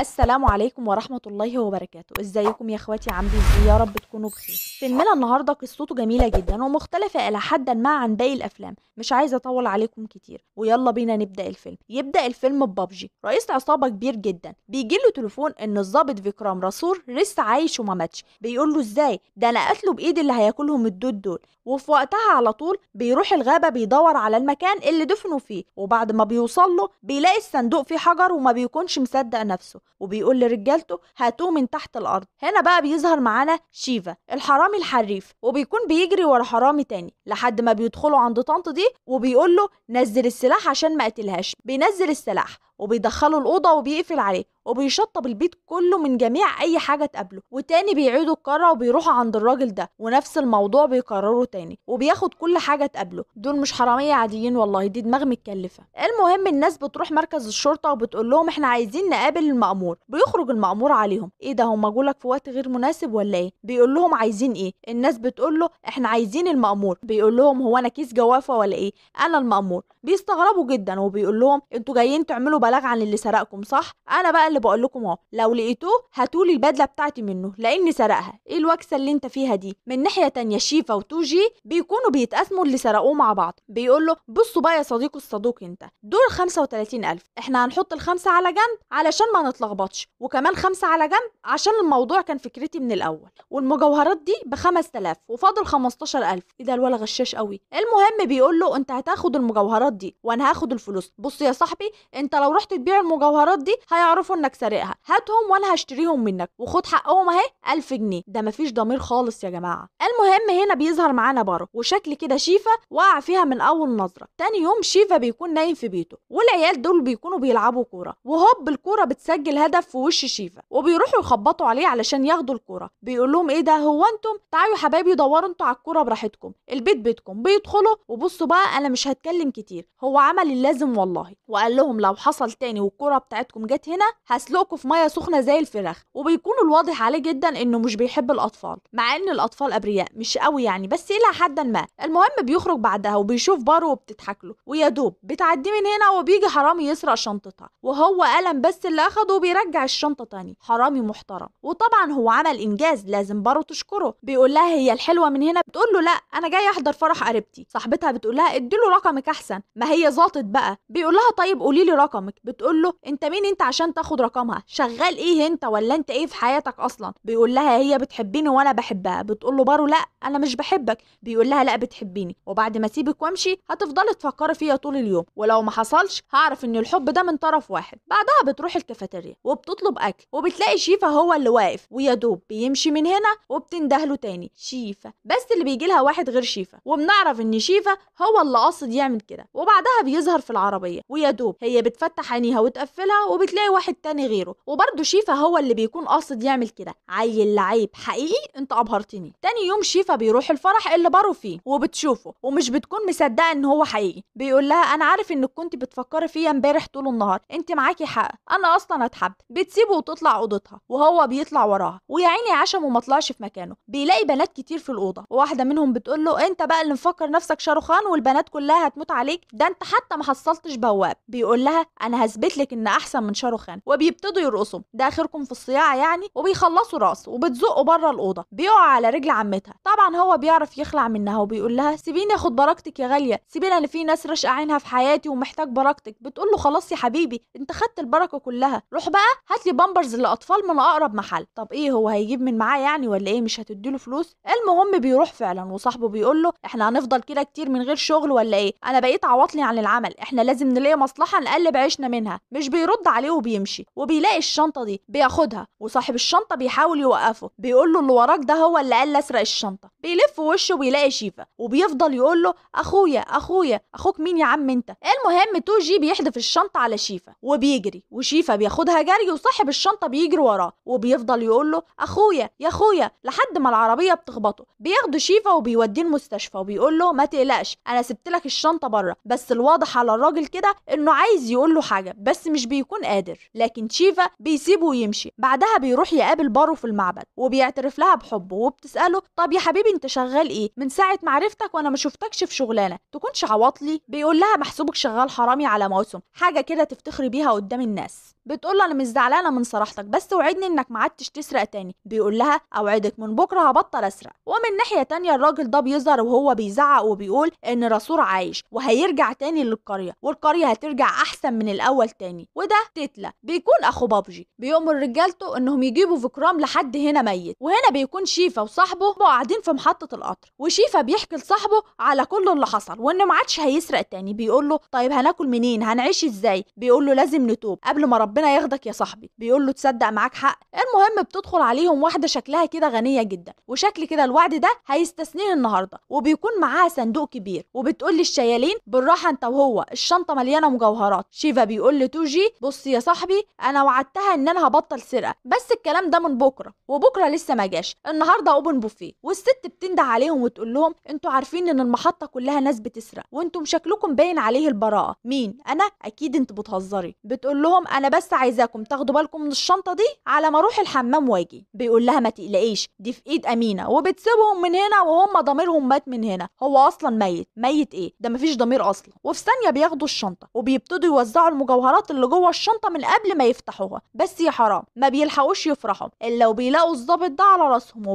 السلام عليكم ورحمة الله وبركاته. ازيكم يا اخواتي؟ عاملين ايه؟ يا رب تكونوا بخير. فيلمنا النهارده قصته جميلة جدا ومختلفة الى حد ما عن باقي الافلام. مش عايزة اطول عليكم كتير ويلا بينا نبدأ الفيلم. يبدأ الفيلم ببابجي، رئيس عصابة كبير جدا، بيجيله تليفون ان الضابط فيكرام راسور لسه عايش وما ماتش. بيقول له ازاي؟ ده انا قتله بايدي اللي هياكلهم الدود دول. وفي وقتها على طول بيروح الغابة بيدور على المكان اللي دفنوا فيه، وبعد ما بيوصل له بيلاقي الصندوق فيه حجر وما بيكونش مصدق نفسه، وبيقول لرجالته هاتوه من تحت الارض. هنا بقى بيظهر معانا شيفا الحرامي الحريف، وبيكون بيجري ورا حرامي تاني لحد ما بيدخلوا عند طنط دي، وبيقول له نزل السلاح عشان ما قتلهاش. بينزل السلاح وبيدخله الأوضة وبيقفل عليه وبيشطب البيت كله من جميع أي حاجة تقابله. وتاني بيعيدوا الكرة وبيروحوا عند الراجل ده ونفس الموضوع بيكرروا تاني، وبياخد كل حاجة تقابله. دول مش حرامية عاديين والله، دي دماغ متكلفة. المهم الناس بتروح مركز الشرطة وبتقول لهم احنا عايزين نقابل المأمور. بيخرج المأمور عليهم، ايه ده هم جولك في وقت غير مناسب ولا ايه؟ بيقول لهم عايزين ايه؟ الناس بتقول له احنا عايزين المأمور. بيقول لهم هو انا كيس جوافة ولا ايه؟ انا المأمور. بيستغربوا جدا وبيقول لهم انتوا جايين تعملوا بلاغ عن اللي سرقكم صح؟ انا بقى اللي بقول لكم اهو، لو لقيتوه هاتولي البدله بتاعتي منه لاني سرقها. ايه الوكسه اللي انت فيها دي؟ من ناحيه تانية شيفا وتوجي بيكونوا بيتقاسموا اللي سرقوه مع بعض. بيقول له بصوا بقى يا صديقي الصدوق، انت دول 35,000، احنا هنحط الخمسه على جنب علشان ما نتلخبطش، وكمان 5 على جنب عشان الموضوع كان فكرتي من الاول، والمجوهرات دي ب5000 وفاضل 15,000. ايه ده الولا غشاش قوي. المهم بيقول له انت هتاخد المجوهرات دي وانا هاخد الفلوس. بص يا صاحبي، انت لو رحت تبيع المجوهرات دي هيعرفوا انك سارقها، هاتهم وانا هشتريهم منك وخد حقهم اهي 1000 جنيه. ده مفيش ضمير خالص يا جماعه. المهم هنا بيظهر معانا بارو، وشكل كده شيفا وقع فيها من اول نظره. تاني يوم شيفا بيكون نايم في بيته والعيال دول بيكونوا بيلعبوا كوره، وهوب الكوره بتسجل هدف في وش شيفا، وبيروحوا يخبطوا عليه علشان ياخدوا الكوره. بيقول لهم ايه ده؟ هو انتم تعالوا يا حبايبي دوروا انتوا على الكوره براحتكم، البيت بيتكم. بيدخلوا وبصوا بقى انا مش هتكلم كتير، هو عمل اللازم والله، وقال لهم لو حصل تاني والكرة بتاعتكم جت هنا هسلقكم في ميه سخنه زي الفراخ. وبيكون الواضح عليه جدا انه مش بيحب الاطفال، مع ان الاطفال ابرياء مش قوي يعني، بس الى حد ما. المهم بيخرج بعدها وبيشوف بارو وبتضحك له، ويا دوب بتعدي من هنا وبيجي حرامي يسرق شنطتها، وهو قلم بس اللي اخده وبيرجع الشنطه تاني. حرامي محترم، وطبعا هو عمل انجاز لازم بارو تشكره. بيقول لها هي الحلوه من هنا؟ بتقول له لا انا جاي احضر فرح قريبتي. صاحبتها بتقول لها اديله رقمك احسن، ما هي ظابطت بقى. بيقول لها طيب قولي لي رقمك. بتقول له انت مين انت عشان تاخد رقمها؟ شغال ايه انت ولا انت ايه في حياتك اصلا؟ بيقول لها هي بتحبيني وانا بحبها. بتقول له بارو لا انا مش بحبك. بيقول لها لا بتحبيني، وبعد ما اسيبك وامشي هتفضلي تفكري فيا طول اليوم، ولو ما حصلش هعرف ان الحب ده من طرف واحد. بعدها بتروح الكافيتيريا وبتطلب اكل، وبتلاقي شيفا هو اللي واقف، ويا دوب بيمشي من هنا وبتندهله تاني شيفا، بس اللي بيجي لها واحد غير شيفا، وبنعرف ان شيفا هو اللي قاصد يعمل كده. وبعدها بيظهر في العربيه، ويا دوب هي بتفتح عينيها وتقفلها وبتلاقي واحد تاني غيره، وبرده شيفا هو اللي بيكون قاصد يعمل كده. عيل لعيب حقيقي، انت ابهرتني. تاني يوم شيفا بيروح الفرح اللي بارو فيه وبتشوفه ومش بتكون مصدقه ان هو حقيقي. بيقول لها انا عارف انك كنت بتفكري فيا امبارح طول النهار، انت معاكي حق، انا اصلا اتحبت. بتسيبه وتطلع اوضتها وهو بيطلع وراها، ويا عيني عشم وما طلعش في مكانه. بيلاقي بنات كتير في الاوضه، وواحده منهم بتقول له انت بقى اللي مفكر نفسك شاروخان والبنات كلها هتموت عليك؟ ده انت حتى ما حصلتش بواب. بيقول لها انا هثبت لك ان احسن من شاروخان. وبيبتدوا يرقصوا، ده اخركم في الصياعه يعني. وبيخلصوا راس وبتزقه بره الاوضه، بيقع على رجل عمتها. طبعا هو بيعرف يخلع منها وبيقول لها سيبيني اخد بركتك يا غاليه، سيبيني انا في ناس راشقه عينها في حياتي ومحتاج بركتك. بتقول له خلاص يا حبيبي انت خدت البركه كلها، روح بقى هات لي بامبرز للاطفال من اقرب محل. طب ايه هو هيجيب من معاه يعني ولا ايه؟ مش هتديله فلوس؟ المهم بيروح فعلا، وصاحبه بيقول له احنا هنفضل كده كتير من غير شغل ولا ايه؟ انا بقيت عواطلي عن العمل، احنا لازم نلاقي مصلحه نقلب عيشنا منها. مش بيرد عليه وبيمشي، وبيلاقي الشنطه دي بياخدها، وصاحب الشنطه بيحاول يوقفه. بيقول له اللي وراك ده هو اللي قال اسرق الشنطه. بيلف وشه وبيلاقي شيفا، وبيفضل يقول له اخويا اخويا. اخوك مين يا عم انت؟ المهم توجي بيحدف الشنطه على شيفا وبيجري، وشيفا بياخدها جري، وصاحب الشنطه بيجري وراه وبيفضل يقول له اخويا يا اخويا لحد ما العربيه بتخبطه. بياخدوا شيفا وبيوديه المستشفى، وبيقول له ما تقلقش انا سبت لك الشنطه بره. بس الواضح على الراجل كده انه عايز يقول له حاجه بس مش بيكون قادر، لكن شيفا بيسيبه ويمشي. بعدها بيروح يقابل بارو في المعبد وبيعترف لها بحبه، وبتساله طب يا حبيبي انت شغال ايه؟ من ساعه ما عرفتك وانا ما شفتكش في شغلانه، تكونش عواطلي؟ بيقول لها محسوبك شغال حرامي على موسم، حاجه كده تفتخري بيها قدام الناس. بتقول له انا مش زعلانه من صراحتك، بس وعدني انك ما عدتش تسرق تاني. بيقول لها اوعدك من بكره هبطل اسرق. ومن ناحيه تانية الراجل ده بيظهر وهو بيزعق وبيقول ان رسول عايش وهيرجع تاني للقريه، والقريه هترجع احسن من الاول تاني. وده تتلا بيكون اخو بابجي، بيؤمر رجالته انهم يجيبوا فكرام لحد هنا ميت. وهنا بيكون شيفا وصاحبه قاعدين في محطه القطر، وشيفا بيحكي لصاحبه على كل اللي حصل وانه ما عادش هيسرق تاني. بيقول له طيب هناكل منين، هنعيش ازاي؟ بيقول له لازم نتوب قبل ما ربنا ياخدك يا صاحبي. بيقول له تصدق معاك حق. المهم بتدخل عليهم واحده شكلها كده غنيه جدا، وشكل كده الوعد ده هيستثنيه النهارده، وبيكون معاها صندوق كبير. وبتقول للشيالين بالراحه انت وهو، الشنطه مليانه مجوهرات. شيفا بيقول لتوجي بص يا صاحبي انا وعدتها ان انا هبطل سرقه، بس الكلام ده من بكره، وبكره لسه ما جاش، النهارده اوبن بوفيه. والست بتنده عليهم وتقول لهم انتوا عارفين ان المحطه كلها ناس بتسرق، وانتم شكلكم باين عليه البراءه. مين انا؟ اكيد انت بتهزري. بتقول لهم انا بس عايزاكم تاخدوا بالكم من الشنطه دي على ما اروح الحمام واجي. بيقول لها ما تقلقيش دي في ايد امينه، وبتسيبهم من هنا وهم ضميرهم مات من هنا. هو اصلا ميت. ميت ايه ده؟ مفيش ضمير اصلا. وفي ثانيه بياخدوا الشنطه وبيبتدوا يوزعوا المجوهرات اللي جوه الشنطه من قبل ما يفتحوها. بس يا حرام ما بيلحقوش يفرحوا الا وبيلاقوا الضابط ده على راسهم،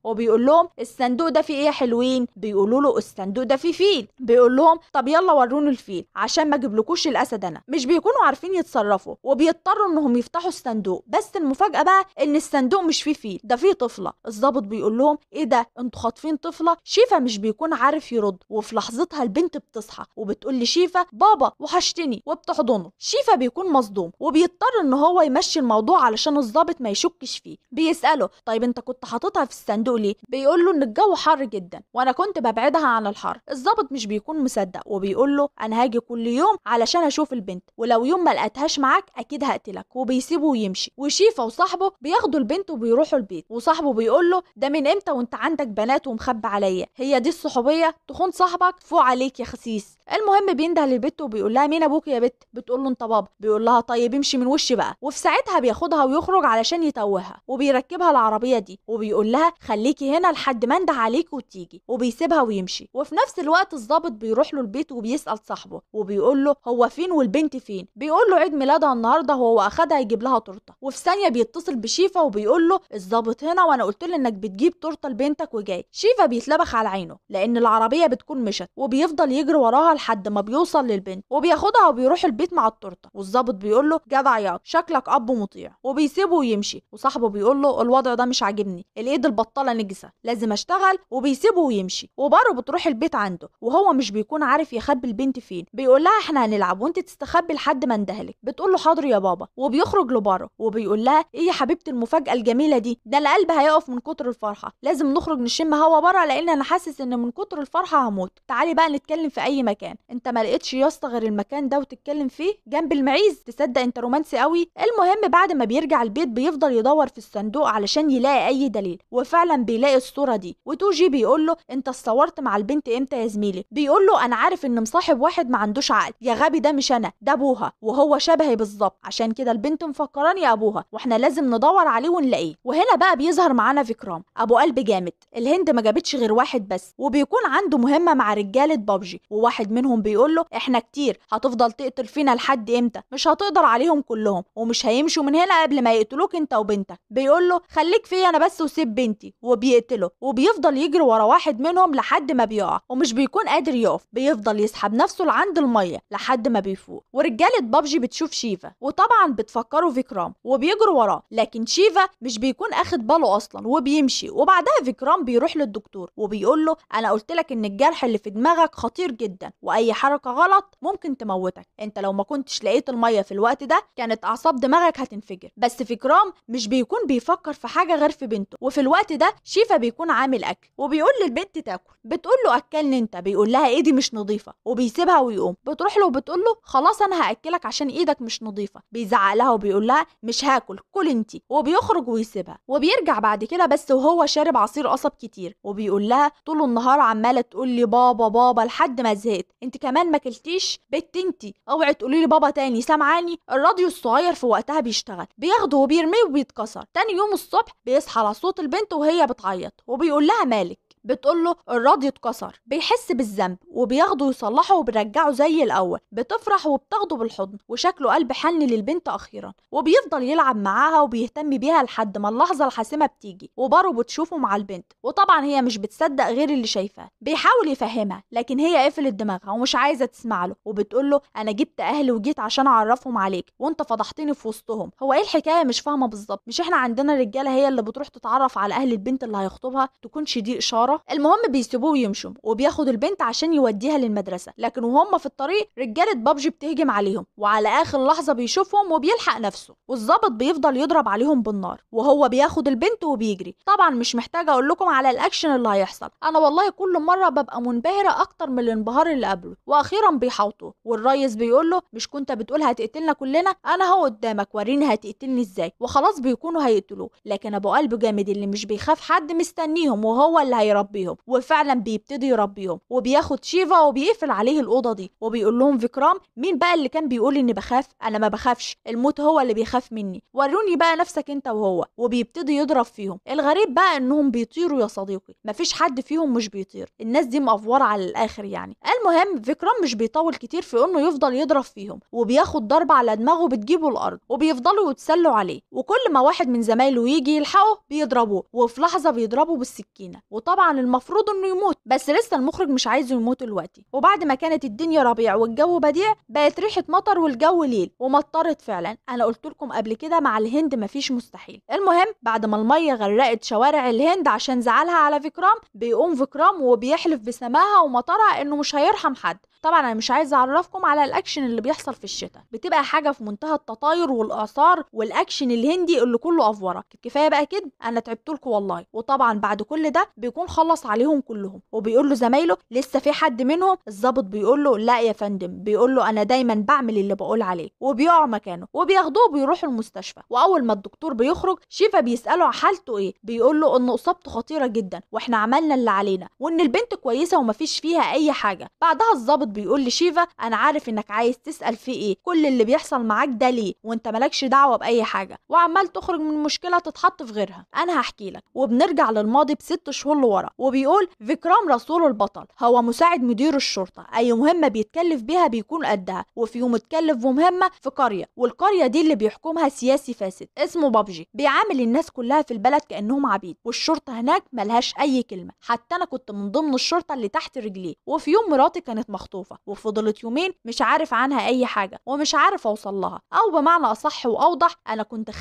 وبيقول لهم الصندوق ده فيه ايه يا حلوين؟ بيقولوا له الصندوق ده فيه فيل. بيقول لهم طب يلا وروني الفيل عشان ما اجيبلكوش الاسد. انا مش بيكونوا عارفين يتصرفوا وبيضطروا انهم يفتحوا الصندوق. بس المفاجاه بقى ان الصندوق مش فيه فيل، ده فيه طفله. الضابط بيقول لهم ايه ده؟ انتوا خاطفين طفله؟ شيفا مش بيكون عارف يرد، وفي لحظتها البنت بتصحى وبتقول لشيفا بابا وحشتني، وبتحضنه. شيفا بيكون مصدوم وبيضطر ان هو يمشي الموضوع علشان الضابط ما يشكش فيه. بيساله طيب انت كنت حاططها في الصندوق ليه؟ بيقول له ان الجو حر جدا وانا كنت ببعدها عن الحر. الضابط مش بيكون مصدق وبيقول له انا هاجي كل يوم علشان اشوف البنت، ولو يوم ما لقيتهاش معاك اكيد هقتلك. وبيسيبه ويمشي. وشيفا وصاحبه بياخدوا البنت وبيروحوا البيت، وصاحبه بيقول له ده من امتى وانت عندك بنات ومخبي عليا؟ هي دي الصحوبيه؟ تخون صاحبك؟ فوق عليك يا خسيس. المهم بينده للبت وبيقول لها مين ابوك يا بت؟ بتقول له انت بابا. بيقول لها طيب امشي من وشي بقى. وفي ساعتها بياخدها ويخرج علشان يتوهها وبيركبها العربيه دي، وبيقول لها خليكي هنا لحد ما انده عليك وتيجي، وبيسيبها ويمشي. وفي نفس الوقت الضابط بيروح له البيت وبيسال صاحبه وبيقول له هو فين والبنت فين؟ بيقول له عيد ميلادها النهارده وهو اخدها يجيب لها تورته. وفي ثانيه بيتصل بشيفا وبيقول له الضابط هنا وانا قلت له انك بتجيب تورته لبنتك وجاي. شيفا بيتلبخ على عينه لان العربيه بتكون مشت، وبيفضل يجري وراها لحد ما بيوصل للبنت وبياخدها وبيروح البيت مع التورته. والضابط بيقول له جدع ياض شكلك اب مطيع، وبيسيبه ويمشي. وصاحبه بيقول له الوضع ده مش عاجبني، الايد البطاله نجسه، لازم اشتغل. وبيسيبه ويمشي. وبارو بتروح البيت عنده وهو مش بيكون عارف يخبي البنت فين. بيقول لها احنا هنلعب وانت تستخبي لحد ما اندهلك. بتقول له حاضر يا بابا. وبيخرج لبارو وبيقول لها ايه يا حبيبتي المفاجاه الجميله دي؟ ده القلب هيقف من كتر الفرحه، لازم نخرج نشم هوا بره لان انا حاسس ان من كتر الفرحه هموت. تعالي بقى نتكلم في اي مكان. انت ما لقيتش يا اسطى غير المكان ده وتتكلم فيه جنب المعيز؟ تصدق انت رومانسي قوي. المهم بعد ما بيرجع البيت بيفضل يدور في الصندوق علشان يلاقي اي دليل، وفعلا بيلاقي الصوره دي. وتوجي بيقول له انت اتصورت مع البنت امتى يا زميلي؟ بيقول له انا عارف ان مصاحب واحد ما عندوش عقل. يا غبي ده مش انا، ده ابوها وهو شبهي بالظبط، عشان كده البنت مفكراني ابوها واحنا لازم ندور عليه ونلاقيه. وهنا بقى بيظهر معانا فكرام ابو قلب جامد. الهند ما جابتش غير واحد بس، وبيكون عنده مهمه مع رجاله بابجي، وواحد منهم بيقول له احنا كتير، هتفضل تقتل فينا لحد امتى؟ مش هتقدر عليهم كلهم ومش هيمشوا من هنا قبل ما يقتلوك انت وبنتك. بيقول له خليك فيا انا بس وسيب بنتي، وبيقتله. وبيفضل يجري ورا واحد منهم لحد ما بيقع ومش بيكون قادر يقف، بيفضل يسحب نفسه لعند الميه لحد ما بيفوق. ورجاله بابجي بتشوف شيفا وطبعا بتفكروا فيكرام وبيجروا وراه، لكن شيفا مش بيكون اخد باله اصلا وبيمشي. وبعدها فيكرام بيروح للدكتور وبيقول له انا قلت لك ان الجرح اللي في دماغك خطير جدا واي حركه غلط ممكن تموتك. انت لو ما كنتش لقيت الميه في الوقت ده كانت اعصاب دماغك هتنفجر. بس فيكرام مش بيكون بيفكر في حاجه غير في بنته. وفي الوقت ده شيفا بيكون عامل اكل وبيقول للبنت تاكل. بتقول له اكلني انت. بيقول لها ايدي مش نظيفه وبيسيبها ويقوم. بتروح له وبتقول له خلاص انا هاكلك عشان ايدك مش نظيفه. بيزعق لها وبيقول لها مش هاكل، كل انتي. وبيخرج ويسيبها. وبيرجع بعد كده بس وهو شارب عصير قصب كتير، وبيقول لها طول النهار عماله تقول لي بابا بابا لحد ما زهقت، انت كمان ما كلتيش؟ بنت انتي اوعي تقولي لي بابا تاني، سامعاني؟ الراديو الصغير في وقتها بيشتغل، بياخده وبيرميه وبيتكسر. تاني يوم الصبح بيصحى على صوت البنت وهي بتعيط وبيقول لها مالك؟ بتقول له الراديو اتكسر. بيحس بالذنب وبياخده يصلحه وبيرجعه زي الاول. بتفرح وبتاخده بالحضن وشكله قلب حن للبنت اخيرا، وبيفضل يلعب معاها وبيهتم بيها لحد ما اللحظه الحاسمه بتيجي وبارو بتشوفه مع البنت. وطبعا هي مش بتصدق غير اللي شايفاه. بيحاول يفهمها لكن هي قفلت دماغها ومش عايزه تسمع له، وبتقول له انا جبت اهلي وجيت عشان اعرفهم عليك وانت فضحتني في وسطهم. هو ايه الحكايه؟ مش فاهمه بالظبط. مش احنا عندنا رجاله هي اللي بتروح تتعرف على اهل البنت اللي هيخطبها؟ تكونش دي اشاره؟ المهم بيسيبوه ويمشوا، وبياخد البنت عشان يوديها للمدرسه. لكن وهم في الطريق رجاله بابجي بتهجم عليهم، وعلى اخر لحظه بيشوفهم وبيلحق نفسه، والظابط بيفضل يضرب عليهم بالنار وهو بياخد البنت وبيجري. طبعا مش محتاجه اقول لكم على الاكشن اللي هيحصل. انا والله كل مره ببقى منبهره اكتر من الانبهار اللي قبله. واخيرا بيحاوطوه، والريس بيقول له مش كنت بتقول هتقتلنا كلنا؟ انا هو قدامك وريني هتقتلني ازاي. وخلاص بيكونوا هيقتلوه، لكن ابو قلب جامد اللي مش بيخاف حد مستنيهم وهو اللي هيربيهم. وفعلا بيبتدي يربيهم، وبياخد شيفا وبيقفل عليه الاوضه دي وبيقول لهم فيكرام مين بقى اللي كان بيقول اني بخاف؟ انا ما بخافش، الموت هو اللي بيخاف مني، وروني بقى نفسك انت وهو. وبيبتدي يضرب فيهم. الغريب بقى انهم بيطيروا يا صديقي، مفيش حد فيهم مش بيطير. الناس دي مقفوره على الاخر يعني. المهم فيكرام مش بيطول كتير في انه يفضل يضرب فيهم، وبياخد ضربه على دماغه بتجيبه الارض، وبيفضلوا يتسلوا عليه. وكل ما واحد من زمايله يجي يلحقه بيضربوه، وفي لحظه بيضربه بالسكينه. وطبعا المفروض انه يموت، بس لسه المخرج مش عايزه يموت دلوقتي. وبعد ما كانت الدنيا ربيع والجو بديع، بقت ريحه مطر والجو ليل، ومطرت فعلا. انا قلت لكم قبل كده مع الهند مفيش مستحيل. المهم بعد ما الميه غرقت شوارع الهند عشان زعلها على فيكرام، بيقوم فيكرام وبيحلف بسماها ومطرها انه مش هيرحم حد. طبعا انا مش عايزه اعرفكم على الاكشن اللي بيحصل في الشتاء، بتبقى حاجه في منتهى التطاير والاثار والاكشن الهندي اللي كله افوره. كفايه بقى كده، انا تعبت لكم والله. وطبعا بعد كل ده بيكون خلص عليهم كلهم، وبيقول له زمايله لسه في حد منهم؟ الضابط بيقول له لا يا فندم. بيقول له انا دايما بعمل اللي بقول عليه، وبيقع مكانه وبياخدوه وبيروحوا المستشفى. واول ما الدكتور بيخرج شيفا بيساله على حالته ايه. بيقول له ان اصابته خطيره جدا واحنا عملنا اللي علينا، وان البنت كويسه ومفيش فيها اي حاجه. بعدها الضابط بيقول لشيفا انا عارف انك عايز تسال في ايه، كل اللي بيحصل معاك ده ليه وانت مالكش دعوه باي حاجه، وعمال تخرج من مشكله تتحط في غيرها. انا هحكي لك. وبنرجع للماضي ب6 شهور لورا، وبيقول فيكرام رسول البطل هو مساعد مدير الشرطه، اي مهمه بيتكلف بيها بيكون قدها. وفي يوم اتكلف بمهمه في قريه، والقريه دي اللي بيحكمها سياسي فاسد اسمه بابجي، بيعامل الناس كلها في البلد كانهم عبيد، والشرطه هناك ملهاش اي كلمه. حتى انا كنت من ضمن الشرطه اللي تحت رجليه. وفي يوم مراتي كانت مخطوفه، وفضلت يومين مش عارف عنها اي حاجه ومش عارف اوصل لها، او بمعنى اصح واوضح انا كنت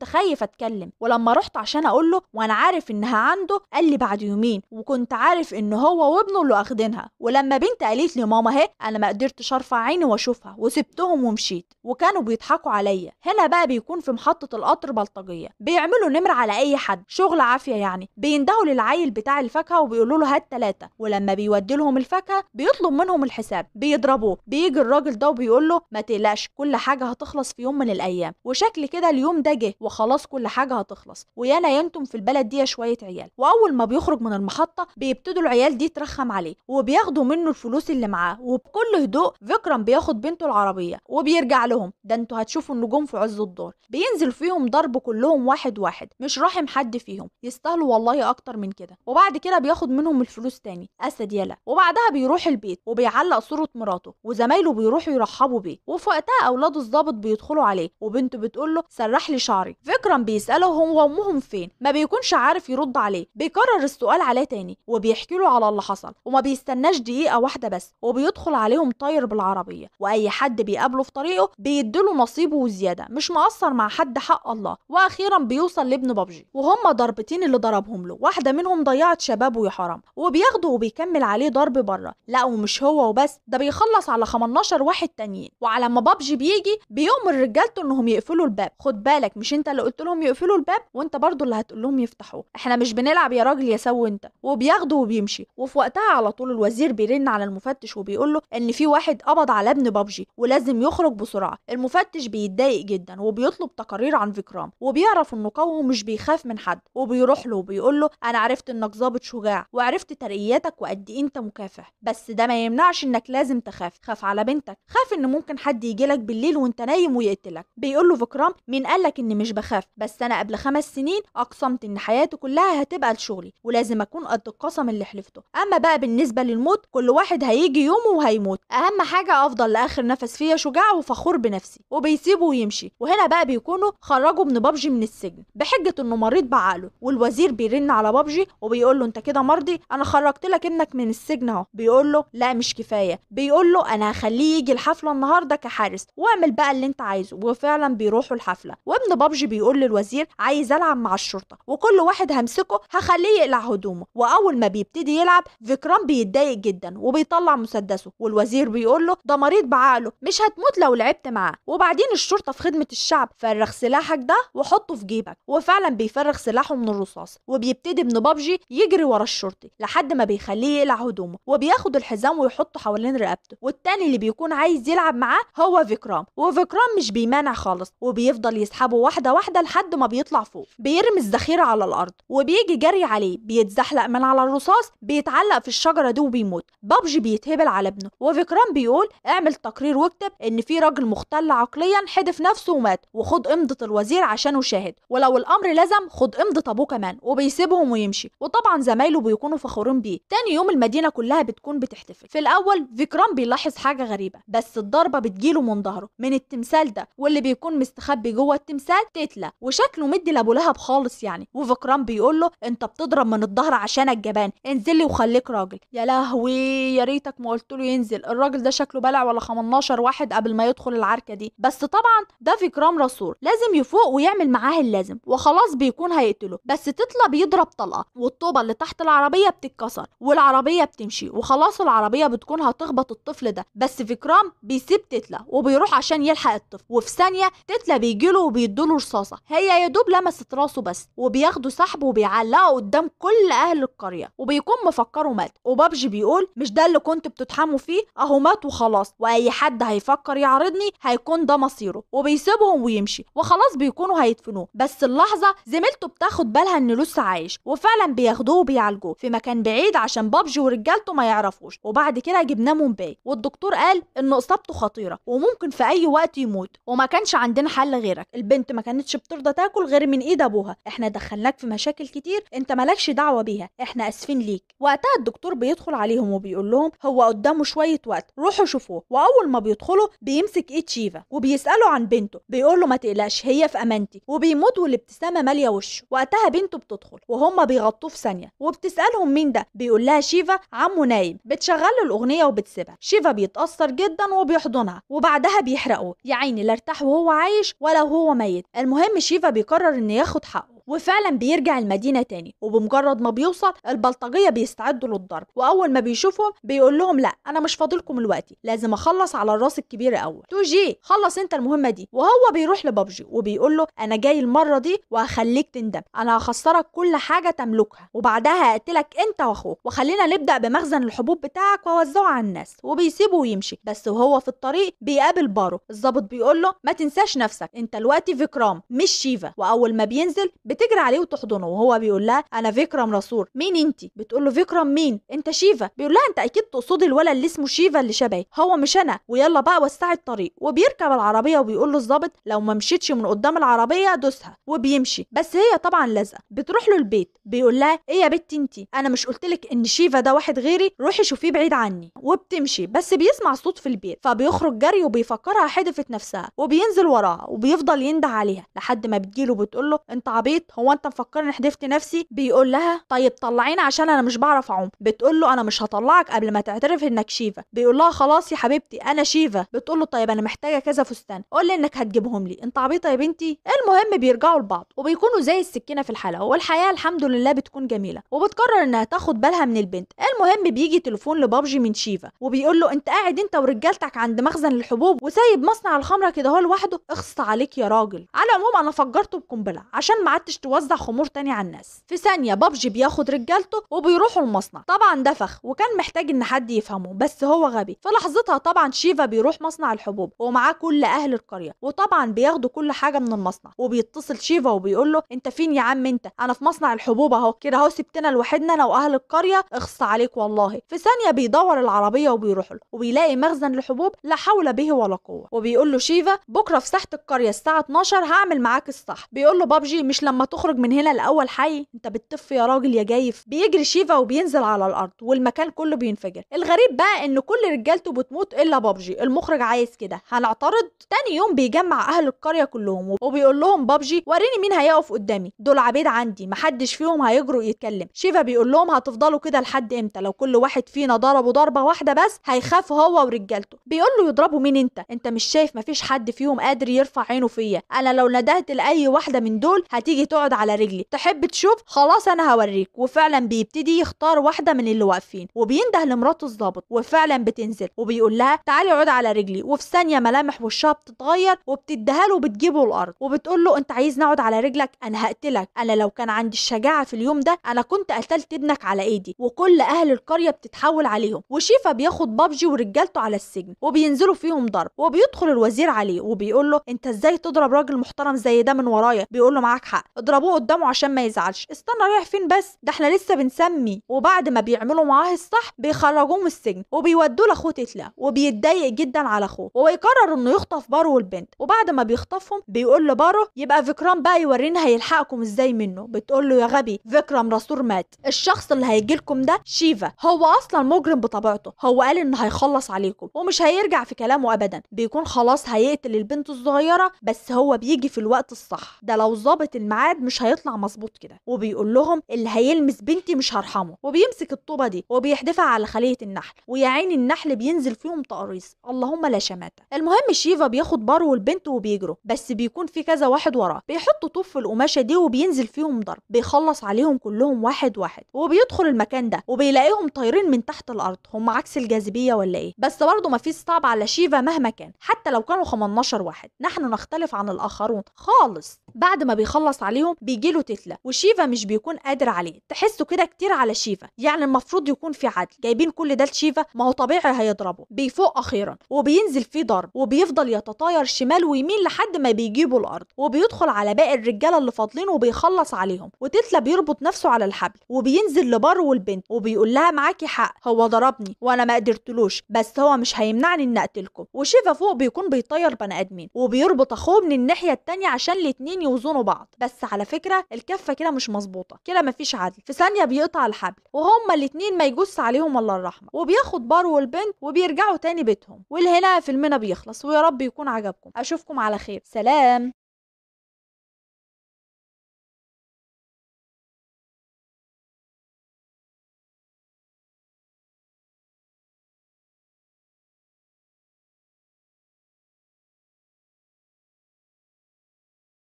خايف اتكلم. ولما رحت عشان اقول له وانا عارف انها عنده، قال لي بعد يومين، وكنت عارف ان هو وابنه اللي اخدينها. ولما بنت قالت لي ماما اهي، انا ما قدرتش ارفع عيني واشوفها وسبتهم ومشيت، وكانوا بيضحكوا عليا. هنا بقى بيكون في محطه القطر بلطجيه، بيعملوا نمر على اي حد، شغل عافيه يعني. بيندهوا للعيل بتاع الفاكهه وبيقولوا له هات 3، ولما بيودي لهم الفاكهه بيطلب منهم الحساب، بيضربوه. بيجي الراجل ده وبيقول له ما تقلقش، كل حاجه هتخلص في يوم من الايام. وشكل كده اليوم ده جه وخلاص كل حاجه هتخلص، ويانا ينتم في البلد دي شويه عيال. واول ما بيخرج من المحطه بيبتدوا العيال دي ترخم عليه، وبياخدوا منه الفلوس اللي معاه. وبكل هدوء فيكرام بياخد بنته العربيه وبيرجع لهم، ده انتوا هتشوفوا النجوم في عز الدور. بينزل فيهم ضرب كلهم واحد واحد، مش راحم حد فيهم، يستاهلوا والله اكتر من كده. وبعد كده بياخد منهم الفلوس تاني، اسد يلا. وبعدها بيروح البيت وبيعلق صوره مراته، وزمايله بيروحوا يرحبوا بيه. وفي وقتها اولاد الضابط بيدخلوا عليه، وبنته بتقول له سرح لي شعري. فيكرام بيساله هو وامهم فين، ما بيكونش عارف يرد عليه. بيكرر السؤال عليه تاني وبيحكي له على اللي حصل، وما بيستناش دقيقه واحده بس، وبيدخل عليهم طاير بالعربيه. واي حد بيقابله في طريقه بيديله نصيبه وزياده، مش مقصر مع حد حق الله. واخيرا بيوصل لابن بابجي، وهم ضربتين اللي ضربهم له، واحده منهم ضيعت شبابه يا حرام. وبياخده وبيكمل عليه ضرب بره. لا ومش هو وبس، ده بيخلص على 15 واحد تانيين. وعلى ما بابجي بيجي بيؤمر رجالته انهم يقفلوا الباب. خد بالك مش انت اللي قلت لهم يقفلوا الباب، وانت برضو اللي هتقول لهم يفتحوه، احنا مش بنلعب يا راجل يا سو انت. وبياخده وبيمشي. وفي وقتها على طول الوزير بيرن على المفتش وبيقول له ان في واحد قبض على ابن بابجي ولازم يخرج بسرعه. المفتش بيتضايق جدا وبيطلب تقارير عن فيكرام، وبيعرف انه قوي ومش بيخاف من حد. وبيروح له وبيقول له انا عرفت انك ضابط شجاع، وعرفت ترقياتك وقد ايه انت مكافح، بس ده ما يمنعش تنساش انك لازم تخاف، خاف على بنتك، خاف ان ممكن حد يجيلك بالليل وانت نايم ويقتلك. بيقول له فيكرام مين قالك اني مش بخاف، بس انا قبل 5 سنين اقسمت ان حياتي كلها هتبقى لشغلي ولازم اكون قد القسم اللي حلفته. اما بقى بالنسبه للموت كل واحد هيجي يومه وهيموت، اهم حاجه افضل لاخر نفس فيا شجاع وفخور بنفسي. وبيسيبه ويمشي. وهنا بقى بيكونوا خرجوا ابن بابجي من السجن بحجه انه مريض بعقله، والوزير بيرن على بابجي وبيقول له انت كده مرضي، انا خرجت لك ابنك من السجن اهو. بيقول له لا مش كفايه، بيقول له انا هخليه يجي الحفله النهارده كحارس واعمل بقى اللي انت عايزه. وفعلا بيروحوا الحفله، وابن بابجي بيقول للوزير عايز العب مع الشرطه وكل واحد همسكه هخليه يقلع هدومه. واول ما بيبتدي يلعب فيكرام بيتضايق جدا وبيطلع مسدسه، والوزير بيقول له ده مريض بعقله مش هتموت لو لعبت معاه. وبعدين الشرطه في خدمه الشعب، فرغ سلاحك ده وحطه في جيبك. وفعلا بيفرغ سلاحه من الرصاص، وبيبتدي ابن بابجي يجري ورا الشرطي لحد ما بيخليه يقلع هدومه، وبياخد الحزام ويحطه حوالين رقبته. والتاني اللي بيكون عايز يلعب معاه هو فيكرام، وفيكرام مش بيمانع خالص وبيفضل يسحبه واحده واحده لحد ما بيطلع فوق. بيرمي الذخيره على الارض وبيجي جري عليه، بيتزحلق من على الرصاص، بيتعلق في الشجره دي وبيموت. بابجي بيتهبل على ابنه، وفيكرام بيقول اعمل تقرير واكتب ان في راجل مختل عقليا حدف نفسه ومات، وخد امضه الوزير عشانه شاهد، ولو الامر لزم خد امضه ابوه كمان. وبيسيبهم ويمشي. وطبعا زمايله بيكونوا فخورين بيه. تاني يوم المدينه كلها بتكون بتحتفل. في الاول فيكرام بيلاحظ حاجه غريبه، بس الضربه بتجيله من ظهره من التمثال ده، واللي بيكون مستخبي جوه التمثال تتلا وشكله مدي لابو لهب خالص يعني. وفيكرام بيقول له انت بتضرب من الظهر عشانك جبان، انزل لي وخليك راجل. يا لهوي يا ريتك ما قلت له ينزل، الراجل ده شكله بلع ولا 15 واحد قبل ما يدخل العركه دي. بس طبعا ده فيكرام رسول لازم يفوق ويعمل معاه اللازم، وخلاص بيكون هيقتله. بس تتلا بيضرب طلقه والطوبه اللي تحت العربيه بتتكسر والعربيه بتمشي، وخلاص العربيه بتكون هتخبط الطفل ده. بس فيكرام بيسيب تتلا وبيروح عشان يلحق الطفل، وفي ثانيه تتلا بيجيله وبيدوله رصاصه هي يا دوب لمست راسه بس، وبياخدوا سحب وبيعلقه قدام كل اهل القريه، وبيكون مفكره مات. وبابجي بيقول مش ده اللي كنت بتتحموا فيه، اهو مات وخلاص، واي حد هيفكر يعارضني هيكون ده مصيره. وبيسيبهم ويمشي، وخلاص بيكونوا هيدفنوه. بس اللحظه زميلته بتاخد بالها انه لسه عايش، وفعلا بياخدوه وبيعالجوه في مكان بعيد عشان بابجي ورجالته ما يعرفوش. وبعد كده جبناه مومباي، والدكتور قال ان اصابته خطيره وممكن في اي وقت يموت، وما كانش عندنا حل غيرك. البنت ما كانتش بترضى تاكل غير من ايد ابوها، احنا دخلناك في مشاكل كتير انت مالكش دعوه بيها، احنا اسفين ليك. وقتها الدكتور بيدخل عليهم وبيقول لهم هو قدامه شويه وقت روحوا شوفوه. واول ما بيدخلوا بيمسك ايد شيفا وبيساله عن بنته، بيقول له ما تقلقش هي في امانتي، وبيموت والابتسامه ماليه وشه. وقتها بنته بتدخل وهم بيغطوه في ثانيه، وبتسالهم مين ده، بيقول لها شيفا عمه نايم. بتشغل له الاغنيه وبتسيبها. شيفا بيتاثر جدا وبيحضنها، وبعدها بيحرقوه يا عيني، لا ارتاح وهو عايش ولا وهو ميت. المهم شيفا بيقرر انه ياخد حقه، وفعلا بيرجع المدينة تاني. وبمجرد ما بيوصل البلطجية بيستعدوا للضرب، وأول ما بيشوفهم بيقول لهم لا أنا مش فاضلكم دلوقتي، لازم أخلص على الراس الكبيرة أول. توجي خلص أنت المهمة دي. وهو بيروح لبابجي وبيقول له أنا جاي المرة دي وهخليك تندم، أنا هخسرك كل حاجة تملكها وبعدها هقتلك أنت وأخوك، وخلينا نبدأ بمخزن الحبوب بتاعك وأوزعه على الناس. وبيسيبه ويمشي. بس وهو في الطريق بيقابل بارو الضابط، بيقول له ما تنساش نفسك، أنت دلوقتي فيكرام مش شيفا. وأول ما بينزل بتجري عليه وتحضنه، وهو بيقول لها انا فيكرام رسول. مين انتي؟ بتقول له فيكرام مين؟ انت شيفا. بيقول لها انت اكيد تقصدي الولد اللي اسمه شيفا اللي شبهي، هو مش انا، ويلا بقى وسعي الطريق. وبيركب العربيه وبيقول له الظابط لو ما مشيتش من قدام العربيه دوسها. وبيمشي، بس هي طبعا لازقه. بتروح له البيت، بيقول لها ايه يا بنتي انتي، انا مش قلتلك ان شيفا ده واحد غيري، روحي شوفيه بعيد عني. وبتمشي، بس بيسمع صوت في البيت فبيخرج جري وبيفكرها حدفت نفسها، وبينزل وراها وبيفضل ينده عليها لحد ما بتجيله بتقول له انت عبيط، هو انت مفكرني حدفت نفسي؟ بيقول لها طيب طلعيني عشان انا مش بعرف اعوم. بتقول له انا مش هطلعك قبل ما تعترف انك شيفا. بيقول لها خلاص يا حبيبتي انا شيفا. بتقول له طيب انا محتاجه كذا فستان، قول لي انك هتجيبهم لي، انت عبيطه يا بنتي. المهم بيرجعوا لبعض وبيكونوا زي السكينه في الحلقه، والحياه الحمد لله بتكون جميله، وبتقرر انها تاخد بالها من البنت. المهم بيجي تليفون لبابجي من شيفا وبيقول له انت قاعد انت ورجالتك عند مخزن الحبوب وسايب مصنع الخمره كده هو لوحده، اخص عليك يا راجل. على العموم انا فجرته بقنبله عشان ما عدتش محدش توزع خمور تاني على الناس. في ثانيه بابجي بياخد رجالته وبيروحوا المصنع. طبعا ده فخ وكان محتاج ان حد يفهمه، بس هو غبي. في لحظتها طبعا شيفا بيروح مصنع الحبوب ومعاه كل اهل القريه، وطبعا بياخدوا كل حاجه من المصنع. وبيتصل شيفا وبيقول له انت فين يا عم؟ انت انا في مصنع الحبوب اهو، كده اهو سبتنا لوحدنا انا واهل القريه، اخص عليك والله. في ثانيه بيدور العربيه وبيروح له وبيلاقي مخزن الحبوب لا حول به ولا قوه. وبيقول له شيفا بكره في ساحه القريه الساعه 12 هعمل معاك الصح. بيقول له بابجي مش لما تخرج من هنا الاول حي؟ انت بتطف يا راجل يا جايف. بيجري شيفا وبينزل على الارض والمكان كله بينفجر. الغريب بقى ان كل رجالته بتموت الا بابجي. المخرج عايز كده، هنعترض؟ تاني يوم بيجمع اهل القريه كلهم وبيقول لهم بابجي وريني مين هيقف قدامي، دول عبيد عندي محدش فيهم هيجرؤ يتكلم. شيفا بيقول لهم هتفضلوا كده لحد امتى؟ لو كل واحد فينا ضربه ضربه واحده بس هيخاف هو ورجالته. بيقول له يضربوا مين؟ انت مش شايف مفيش حد فيهم قادر يرفع عينه فيا؟ انا لو ندهت لاي واحده من دول هتيجي تقعد على رجلي. تحب تشوف؟ خلاص انا هوريك. وفعلا بيبتدي يختار واحده من اللي واقفين وبينده لمراته الضابط وفعلا بتنزل وبيقول لها تعالي اقعدي على رجلي. وفي ثانيه ملامح وشها بتتغير وبتديها له وبتجيبه الارض وبتقول له انت عايزني اقعد على رجلك؟ انا هقتلك. انا لو كان عندي الشجاعه في اليوم ده انا كنت قتلت ابنك على ايدي. وكل اهل القريه بتتحول عليهم. وشيفا بياخد بابجي ورجالته على السجن وبينزلوا فيهم ضرب. وبيدخل الوزير عليه وبيقول له انت ازاي تضرب راجل محترم زي ده من ورايا؟ بيقول له معاك حق، اضربوه قدامه عشان ما يزعلش. استنى رايح فين بس؟ ده احنا لسه بنسمي. وبعد ما بيعملوا معاه الصح بيخرجوه من السجن وبيودوه لاخوه تتلا وبيتضايق جدا على اخوه ويقرر انه يخطف بارو والبنت. وبعد ما بيخطفهم بيقول لبارو يبقى فيكرام بقى يورينا هيلحقكم ازاي منه. بتقول له يا غبي فيكرام راسور مات، الشخص اللي هيجي لكم ده شيفا، هو اصلا مجرم بطبيعته، هو قال انه هيخلص عليكم ومش هيرجع في كلامه ابدا. بيكون خلاص هيقتل البنت الصغيره بس هو بيجي في الوقت الصح، ده لو ظابط الميعاد مش هيطلع مظبوط كده. وبيقول لهم اللي هيلمس بنتي مش هرحمه. وبيمسك الطوبه دي وبيحدفها على خليه النحل ويا عيني النحل بينزل فيهم تقريص، اللهم لا شماته. المهم شيفا بياخد بارو والبنت وبيجروا، بس بيكون في كذا واحد وراه بيحطوا طوب في القماشه دي وبينزل فيهم ضرب. بيخلص عليهم كلهم واحد واحد وبيدخل المكان ده وبيلاقيهم طايرين من تحت الارض. هم عكس الجاذبيه ولا ايه؟ بس برضه مفيش صعب على شيفا مهما كان، حتى لو كانوا 15 واحد. نحن نختلف عن الاخرون خالص. بعد ما بيخلص عليهم بيجيله تتلا وشيفا مش بيكون قادر عليه. تحسوا كده كتير على شيفا، يعني المفروض يكون في عدل. جايبين كل ده لشيفا؟ ما هو طبيعي هيضربه. بيفوق اخيرا وبينزل فيه ضرب وبيفضل يتطاير شمال ويمين لحد ما بيجيبوا الارض. وبيدخل على باقي الرجاله اللي فاضلين وبيخلص عليهم. وتتلا بيربط نفسه على الحبل وبينزل لبارو والبنت وبيقول لها معاكي حق، هو ضربني وانا ما قدرتلوش بس هو مش هيمنعني ان اقتلكم. وشيفا فوق بيكون بيطير بني ادمين وبيربط اخوه من الناحيه التانيه عشان الاتنين يوزنوا بعض. بس على فكره الكفه كده مش مظبوطه، كده مفيش عدل. في ثانيه بيقطع الحبل وهما الاتنين ما يجوز عليهم الا الرحمه وبياخد بارو والبنت وبيرجعوا تاني بيتهم. والهنا فيلمنا بيخلص ويا رب يكون عجبكم. اشوفكم على خير، سلام.